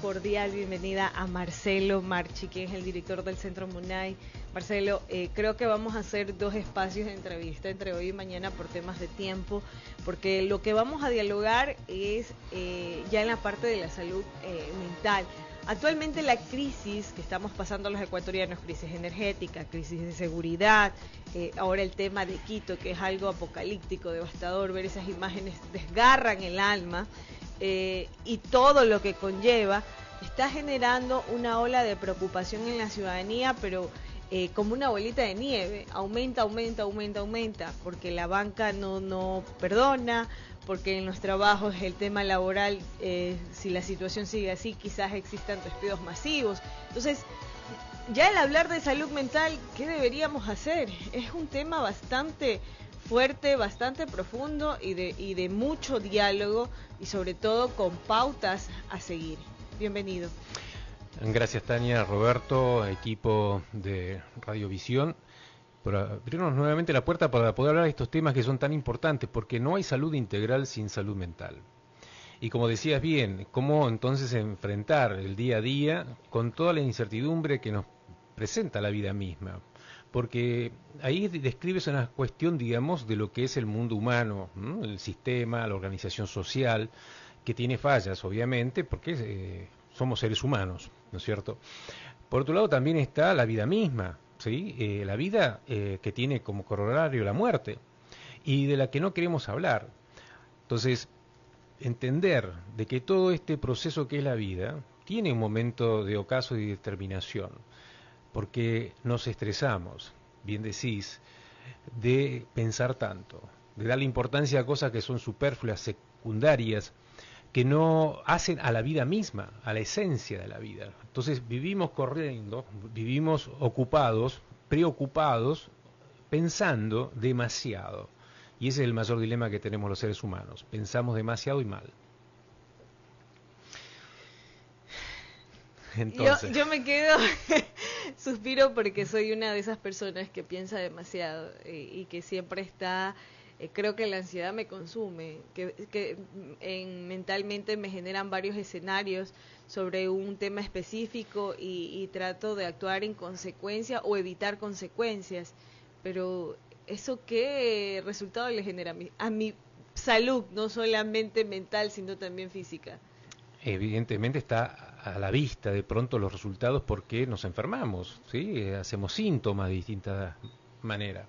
cordial bienvenida a Marcelo Marchi, que es el director del Centro Munay. Marcelo, creo que vamos a hacer 2 espacios de entrevista entre hoy y mañana por temas de tiempo, porque lo que vamos a dialogar es ya en la parte de la salud mental. Actualmente la crisis que estamos pasando los ecuatorianos, crisis energética, crisis de seguridad, ahora el tema de Quito, que es algo apocalíptico, devastador, ver esas imágenes desgarran el alma, y todo lo que conlleva, está generando una ola de preocupación en la ciudadanía, pero como una bolita de nieve, aumenta, porque la banca no perdona, porque en los trabajos el tema laboral, si la situación sigue así, quizás existan despidos masivos. Entonces, ya el hablar de salud mental, ¿qué deberíamos hacer? Es un tema bastante fuerte, bastante profundo y de mucho diálogo y sobre todo con pautas a seguir. Bienvenido. Gracias, Tania, Roberto, equipo de Radiovisión, por abrirnos nuevamente la puerta para poder hablar de estos temas que son tan importantes, porque no hay salud integral sin salud mental. Y como decías bien, ¿cómo entonces enfrentar el día a día con toda la incertidumbre que nos presenta la vida misma? Porque ahí describes una cuestión, digamos, de lo que es el mundo humano, ¿no? El sistema, la organización social, que tiene fallas, obviamente, porque somos seres humanos, ¿no es cierto? Por otro lado también está la vida misma, ¿sí? La vida que tiene como corolario la muerte, y de la que no queremos hablar. Entonces, entender de que todo este proceso que es la vida tiene un momento de ocaso y determinación, porque nos estresamos, bien decís, de pensar tanto, de darle importancia a cosas que son superfluas, secundarias, que no hacen a la vida misma, a la esencia de la vida. Entonces vivimos corriendo, vivimos ocupados, preocupados, pensando demasiado. Y ese es el mayor dilema que tenemos los seres humanos. Pensamos demasiado y mal. Entonces, yo me quedo, suspiro porque soy una de esas personas que piensa demasiado y que siempre está, creo que la ansiedad me consume, que mentalmente me generan varios escenarios sobre un tema específico y trato de actuar en consecuencia o evitar consecuencias, pero ¿eso qué resultado le genera a mi salud, no solamente mental, sino también física? Evidentemente está a la vista de pronto los resultados porque nos enfermamos, ¿sí? Hacemos síntomas de distintas maneras.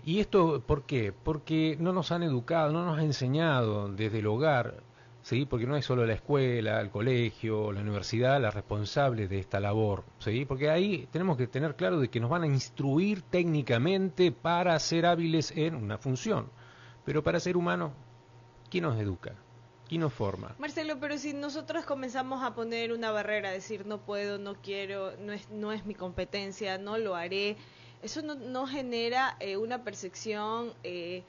¿Y esto por qué? Porque no nos han educado, no nos han enseñado desde el hogar, ¿sí? Porque no es solo la escuela, el colegio, la universidad la responsable de esta labor, ¿sí? Porque ahí tenemos que tener claro de que nos van a instruir técnicamente para ser hábiles en una función. Pero para ser humano, ¿quién nos educa? ¿Quién nos forma? Marcelo, pero si nosotros comenzamos a poner una barrera, decir no puedo, no quiero, no es mi competencia, no lo haré, eso no genera una percepción de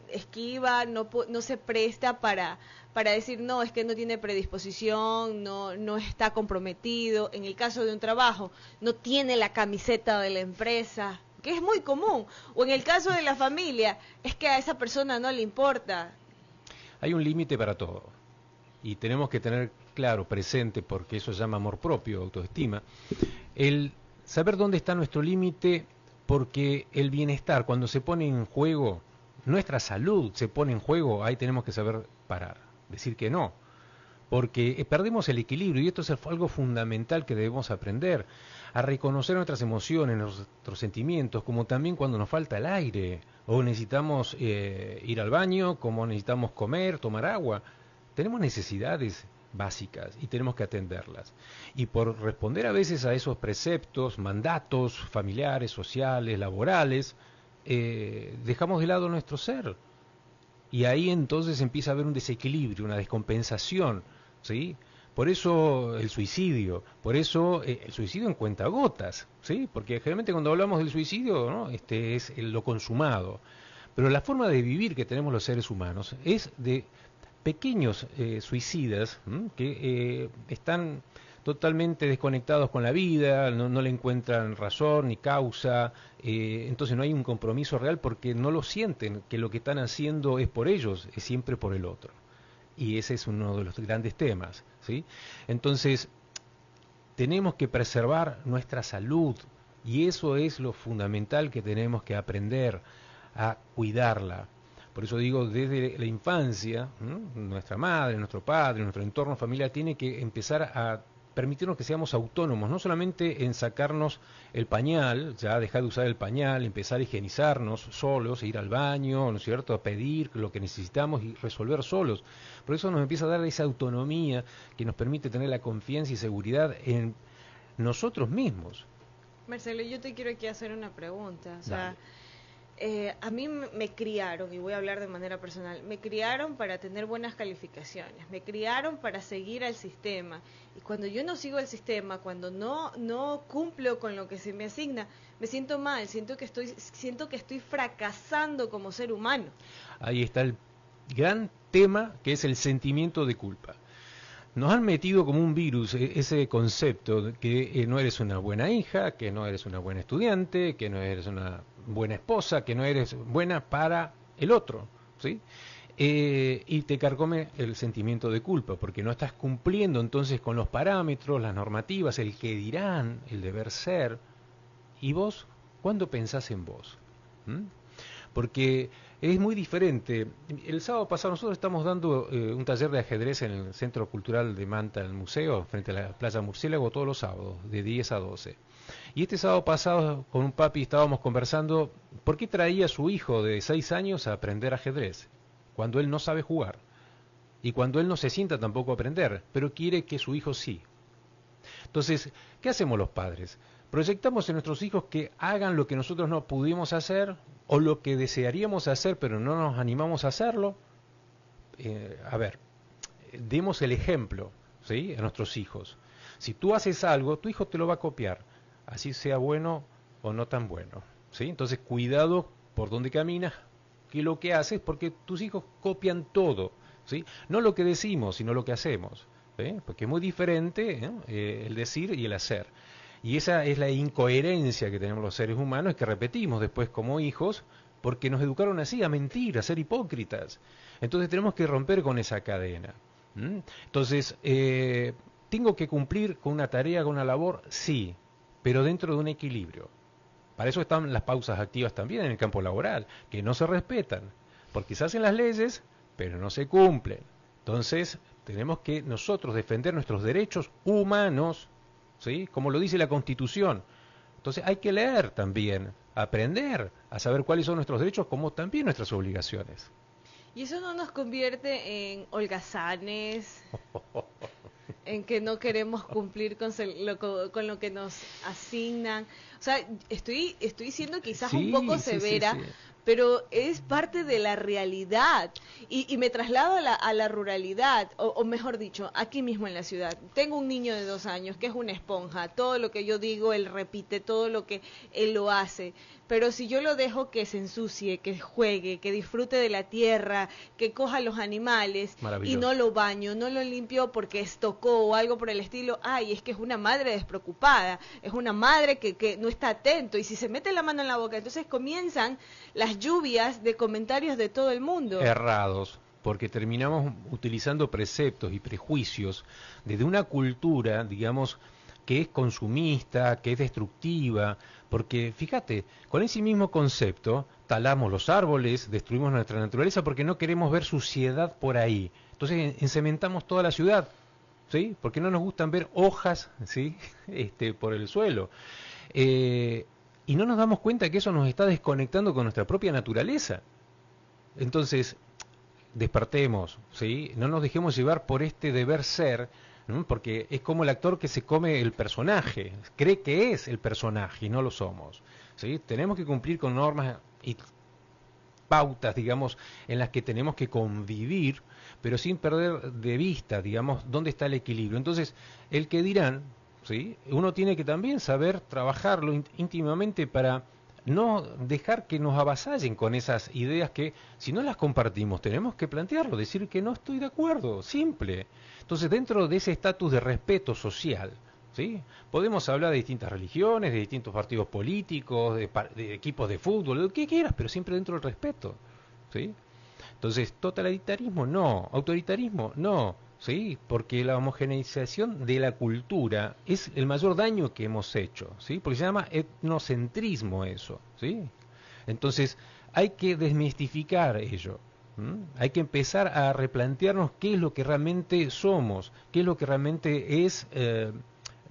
esquiva, no se presta para decir no, es que no tiene predisposición, no está comprometido. En el caso de un trabajo, no tiene la camiseta de la empresa, que es muy común. O en el caso de la familia, es que a esa persona no le importa. Hay un límite para todo y tenemos que tener claro, presente, porque eso se llama amor propio, autoestima, el saber dónde está nuestro límite, porque el bienestar, cuando se pone en juego, nuestra salud se pone en juego, ahí tenemos que saber parar, decir que no, porque perdemos el equilibrio y esto es algo fundamental que debemos aprender, a reconocer nuestras emociones, nuestros sentimientos, como también cuando nos falta el aire, o necesitamos ir al baño, como necesitamos comer, tomar agua. Tenemos necesidades básicas y tenemos que atenderlas. Y por responder a veces a esos preceptos, mandatos familiares, sociales, laborales, dejamos de lado nuestro ser. Y ahí entonces empieza a haber un desequilibrio, una descompensación, ¿sí? Por eso el suicidio en cuentagotas, ¿sí? Porque generalmente cuando hablamos del suicidio, ¿no? Es lo consumado. Pero la forma de vivir que tenemos los seres humanos es de pequeños suicidas, que están totalmente desconectados con la vida, no le encuentran razón ni causa, entonces no hay un compromiso real porque no lo sienten, que lo que están haciendo es por ellos, es siempre por el otro. y ese es uno de los grandes temas, ¿sí? Entonces, tenemos que preservar nuestra salud, y eso es lo fundamental que tenemos que aprender a cuidarla. Por eso digo, desde la infancia, nuestra madre, nuestro padre, nuestro entorno familiar tiene que empezar a permitirnos que seamos autónomos, no solamente en sacarnos el pañal, ya dejar de usar el pañal, empezar a higienizarnos solos, ir al baño, ¿no es cierto?, a pedir lo que necesitamos y resolver solos. Por eso nos empieza a dar esa autonomía que nos permite tener la confianza y seguridad en nosotros mismos. Marcelo, yo te quiero aquí hacer una pregunta. O sea, Dale. a mí me criaron, y voy a hablar de manera personal, me criaron para tener buenas calificaciones, me criaron para seguir al sistema. Y cuando yo no sigo el sistema, cuando no cumplo con lo que se me asigna, me siento mal, siento que estoy fracasando como ser humano. Ahí está el gran tema, que es el sentimiento de culpa. Nos han metido como un virus ese concepto de que no eres una buena hija, que no eres una buena estudiante, que no eres una buena esposa, que no eres buena para el otro, ¿sí? Y te carcome el sentimiento de culpa, porque no estás cumpliendo entonces con los parámetros, las normativas, el que dirán, el deber ser. ¿Y vos cuándo pensás en vos? ¿Mm? Porque es muy diferente. El sábado pasado nosotros estamos dando un taller de ajedrez en el Centro Cultural de Manta, en el museo, frente a la Playa Murciélago, todos los sábados, de 10 a 12. Y este sábado pasado con un papi estábamos conversando por qué traía a su hijo de 6 años a aprender ajedrez, cuando él no sabe jugar, y cuando él no se sienta tampoco a aprender, pero quiere que su hijo sí. Entonces, ¿qué hacemos los padres? Proyectamos en nuestros hijos que hagan lo que nosotros no pudimos hacer o lo que desearíamos hacer pero no nos animamos a hacerlo. Demos el ejemplo, ¿sí?, a nuestros hijos. Si tú haces algo, tu hijo te lo va a copiar, así sea bueno o no tan bueno, ¿sí? Entonces, cuidado por dónde caminas, que lo que haces, porque tus hijos copian todo, ¿sí? No lo que decimos, sino lo que hacemos, ¿sí? Porque es muy diferente, el decir y el hacer. Y esa es la incoherencia que tenemos los seres humanos, que repetimos después como hijos, porque nos educaron así, a mentir, a ser hipócritas. Entonces tenemos que romper con esa cadena. Entonces, ¿tengo que cumplir con una tarea, con una labor? Sí, pero dentro de un equilibrio. Para eso están las pausas activas también en el campo laboral, que no se respetan, porque se hacen las leyes, pero no se cumplen. Entonces, tenemos que nosotros defender nuestros derechos humanos, ¿sí?, como lo dice la Constitución. Entonces hay que leer también, aprender a saber cuáles son nuestros derechos, como también nuestras obligaciones. Y eso no nos convierte en holgazanes, en que no queremos cumplir con lo que nos asignan. O sea, estoy siendo quizás un poco severa, sí. pero es parte de la realidad. Y me traslado a la ruralidad, o mejor dicho, aquí mismo en la ciudad. Tengo un niño de 2 años que es una esponja. Todo lo que yo digo, él repite, todo lo que él lo hace. Pero si yo lo dejo que se ensucie, que juegue, que disfrute de la tierra, que coja los animales y no lo baño, no lo limpio porque estocó o algo por el estilo, ay, es que es una madre despreocupada, es una madre que no está atento, y si se mete la mano en la boca, entonces comienzan las lluvias de comentarios de todo el mundo. Errados, porque terminamos utilizando preceptos y prejuicios desde una cultura, digamos, que es consumista, que es destructiva, porque fíjate, con ese mismo concepto talamos los árboles, destruimos nuestra naturaleza porque no queremos ver suciedad por ahí. Entonces encementamos toda la ciudad, ¿sí? Porque no nos gustan ver hojas, ¿sí?, por el suelo. Y no nos damos cuenta que eso nos está desconectando con nuestra propia naturaleza. Entonces, despertemos, ¿sí? No nos dejemos llevar por este deber ser, ¿no?, porque es como el actor que se come el personaje, cree que es el personaje y no lo somos, ¿sí? Tenemos que cumplir con normas y pautas, digamos, en las que tenemos que convivir, pero sin perder de vista, digamos, dónde está el equilibrio. Entonces, el que dirán, ¿sí?, uno tiene que también saber trabajarlo íntimamente para no dejar que nos avasallen con esas ideas que, si no las compartimos, tenemos que plantearlo, decir que no estoy de acuerdo, simple. Entonces, dentro de ese estatus de respeto social, ¿sí?, podemos hablar de distintas religiones, de distintos partidos políticos, de equipos de fútbol, de lo que quieras, pero siempre dentro del respeto, ¿sí? Entonces, totalitarismo no, autoritarismo no, ¿sí? Porque la homogeneización de la cultura es el mayor daño que hemos hecho, ¿sí? Porque se llama etnocentrismo eso, ¿sí? Entonces, hay que desmistificar ello. Hay que empezar a replantearnos qué es lo que realmente somos, qué es lo que realmente es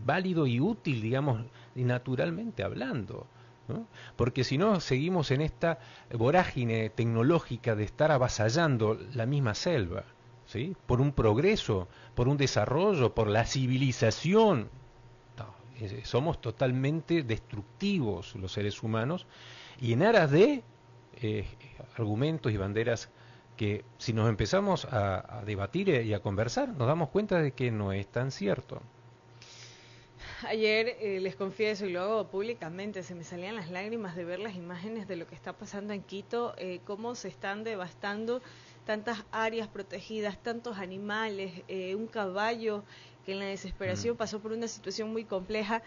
válido y útil, digamos, naturalmente hablando, ¿no? Porque si no, seguimos en esta vorágine tecnológica de estar avasallando la misma selva, ¿sí? Por un progreso, por un desarrollo, por la civilización. No, somos totalmente destructivos los seres humanos, y en aras de argumentos y banderas que si nos empezamos a debatir y a conversar, nos damos cuenta de que no es tan cierto. Ayer les confieso, y lo hago públicamente, se me salían las lágrimas de ver las imágenes de lo que está pasando en Quito, cómo se están devastando tantas áreas protegidas, tantos animales, un caballo que en la desesperación pasó por una situación muy compleja,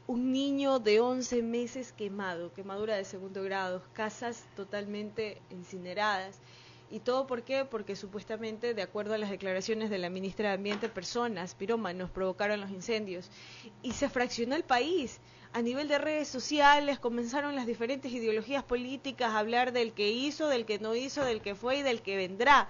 un niño de 11 meses quemado, quemadura de 2º grado, casas totalmente incineradas. ¿Y todo por qué? Porque supuestamente, de acuerdo a las declaraciones de la ministra de Ambiente, personas, pirómanos, provocaron los incendios. Y se fraccionó el país. A nivel de redes sociales comenzaron las diferentes ideologías políticas a hablar del que hizo, del que no hizo, del que fue y del que vendrá.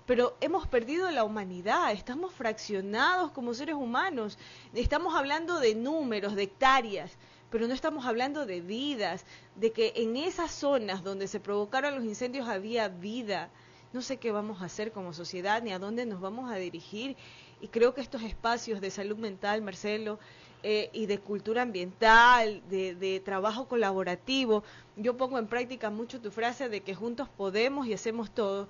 Pero hemos perdido la humanidad, estamos fraccionados como seres humanos. Estamos hablando de números, de hectáreas, pero no estamos hablando de vidas, de que en esas zonas donde se provocaron los incendios había vida. No sé qué vamos a hacer como sociedad ni a dónde nos vamos a dirigir, y creo que estos espacios de salud mental, Marcelo, y de cultura ambiental, de trabajo colaborativo, yo pongo en práctica mucho tu frase de que juntos podemos y hacemos todo,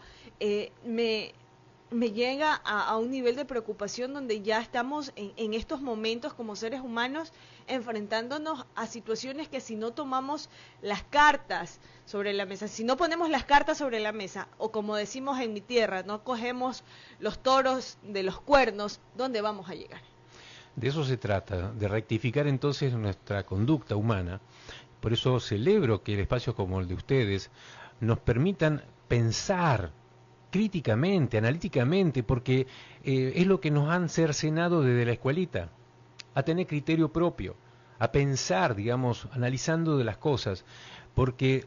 me llega a un nivel de preocupación donde ya estamos en estos momentos como seres humanos enfrentándonos a situaciones que si no tomamos las cartas sobre la mesa, si no ponemos las cartas sobre la mesa, o como decimos en mi tierra, no cogemos los toros de los cuernos, ¿dónde vamos a llegar? De eso se trata, de rectificar entonces nuestra conducta humana. Por eso celebro que el espacio como el de ustedes nos permitan pensar críticamente, analíticamente, porque es lo que nos han cercenado desde la escuelita, a tener criterio propio, a pensar, digamos, analizando de las cosas, porque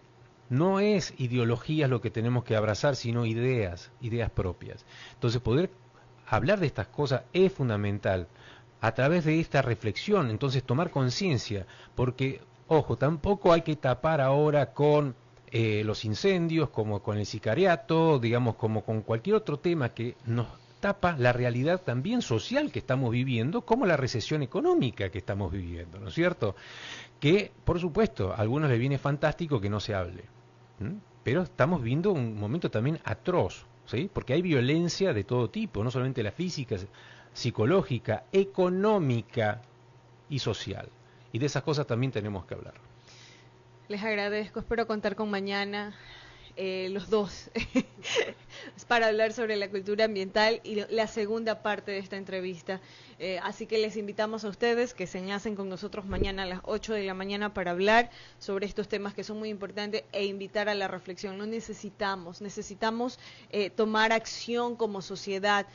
no es ideologías lo que tenemos que abrazar, sino ideas propias. Entonces, poder hablar de estas cosas es fundamental, a través de esta reflexión, entonces tomar conciencia, porque, ojo, tampoco hay que tapar ahora con los incendios, como con el sicariato, digamos, como con cualquier otro tema que nos tapa la realidad también social que estamos viviendo, como la recesión económica que estamos viviendo, ¿no es cierto? Que, por supuesto, a algunos les viene fantástico que no se hable, pero estamos viviendo un momento también atroz, ¿sí? Porque hay violencia de todo tipo, no solamente la física, psicológica, económica y social. Y de esas cosas también tenemos que hablar. Les agradezco, espero contar con mañana los dos para hablar sobre la cultura ambiental y la segunda parte de esta entrevista. Así que les invitamos a ustedes que se enlacen con nosotros mañana a las 8 de la mañana para hablar sobre estos temas que son muy importantes e invitar a la reflexión. Necesitamos tomar acción como sociedad,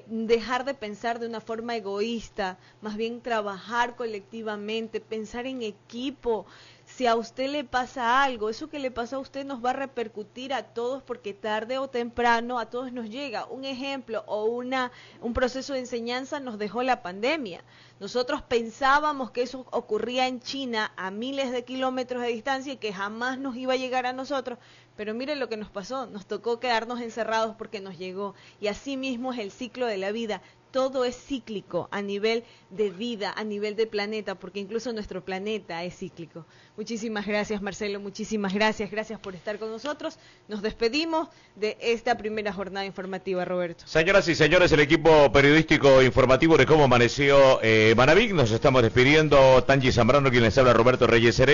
dejar de pensar de una forma egoísta, más bien trabajar colectivamente, pensar en equipo. Si a usted le pasa algo, eso que le pasó a usted nos va a repercutir a todos, porque tarde o temprano a todos nos llega. Un ejemplo o un proceso de enseñanza nos dejó la pandemia. Nosotros pensábamos que eso ocurría en China a miles de kilómetros de distancia y que jamás nos iba a llegar a nosotros, pero miren lo que nos pasó, nos tocó quedarnos encerrados porque nos llegó, y así mismo es el ciclo de la vida. Todo es cíclico a nivel de vida, a nivel de planeta, porque incluso nuestro planeta es cíclico. Muchísimas gracias, Marcelo, muchísimas gracias por estar con nosotros. Nos despedimos de esta primera jornada informativa, Roberto. Señoras y señores, el equipo periodístico informativo de Cómo Amaneció Manabí, nos estamos despidiendo. Tangi Zambrano, quien les habla, Roberto Reyes Heredia.